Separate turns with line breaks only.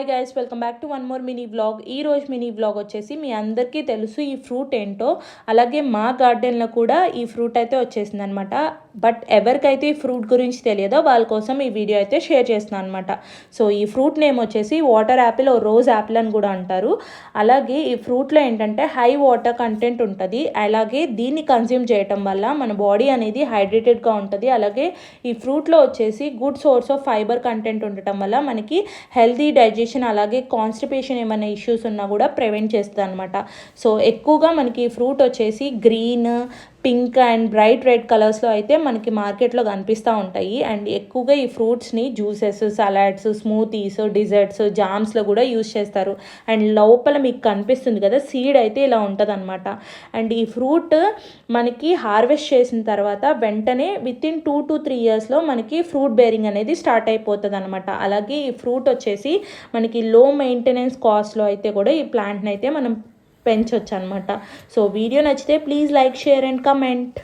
Hi guys, welcome back to one more mini vlog. ఈ రోజు mini vlog వచ్చేసి మీ అందరికీ తెలుసు ఈ ఫ్రూట్ ఏంటో. అలాగే మా గార్డెన్లో కూడా ఈ ఫ్రూట్ అయితే వచ్చేసింది అనమాట. బట్ ఎవరికైతే ఈ ఫ్రూట్ గురించి తెలియదో వాళ్ళ కోసం ఈ వీడియో అయితే షేర్ చేస్తున్నాను అనమాట. సో ఈ ఫ్రూట్ నేమ్ వచ్చేసి వాటర్ యాపిల్, రోజ్ యాపిల్ అని కూడా అంటారు. అలాగే ఈ ఫ్రూట్లో ఏంటంటే హై వాటర్ కంటెంట్ ఉంటుంది. అలాగే దీన్ని కన్జ్యూమ్ చేయటం వల్ల మన బాడీ అనేది హైడ్రేటెడ్గా ఉంటుంది. అలాగే ఈ ఫ్రూట్లో వచ్చేసి good source of fibre content ఉండటం వల్ల మనకి హెల్తీ డైజెషన్ అలాగే కాన్స్టిపేషన్ ఏమైనా ఇష్యూస్ ఉన్నా కూడా ప్రివెంట్ చేస్తుంది అనమాట. సో ఎక్కువగా మనకి ఫ్రూట్ వచ్చేసి green, pink and bright red కలర్స్లో అయితే మనకి మార్కెట్లో కనిపిస్తూ ఉంటాయి. అండ్ ఎక్కువగా ఈ ఫ్రూట్స్ని జ్యూసెస్, సలాడ్స్, స్మూతీస్, డిజర్ట్స్, జామ్స్లో కూడా యూజ్ చేస్తారు. అండ్ లోపల మీకు కనిపిస్తుంది కదా సీడ్ అయితే ఇలా ఉంటుంది అనమాట. అండ్ ఈ ఫ్రూట్ మనకి హార్వెస్ట్ చేసిన తర్వాత వెంటనే వితిన్ 2 to 3 ఇయర్స్లో మనకి ఫ్రూట్ బేరింగ్ అనేది స్టార్ట్ అయిపోతుంది అనమాట. అలాగే ఈ ఫ్రూట్ వచ్చేసి మనకి లో మెయింటెనెన్స్ కాస్ట్లో అయితే కూడా ఈ ప్లాంట్ని అయితే మనం పెంచవచ్చు అనమాట. సో వీడియో నచ్చితే please like, share and comment.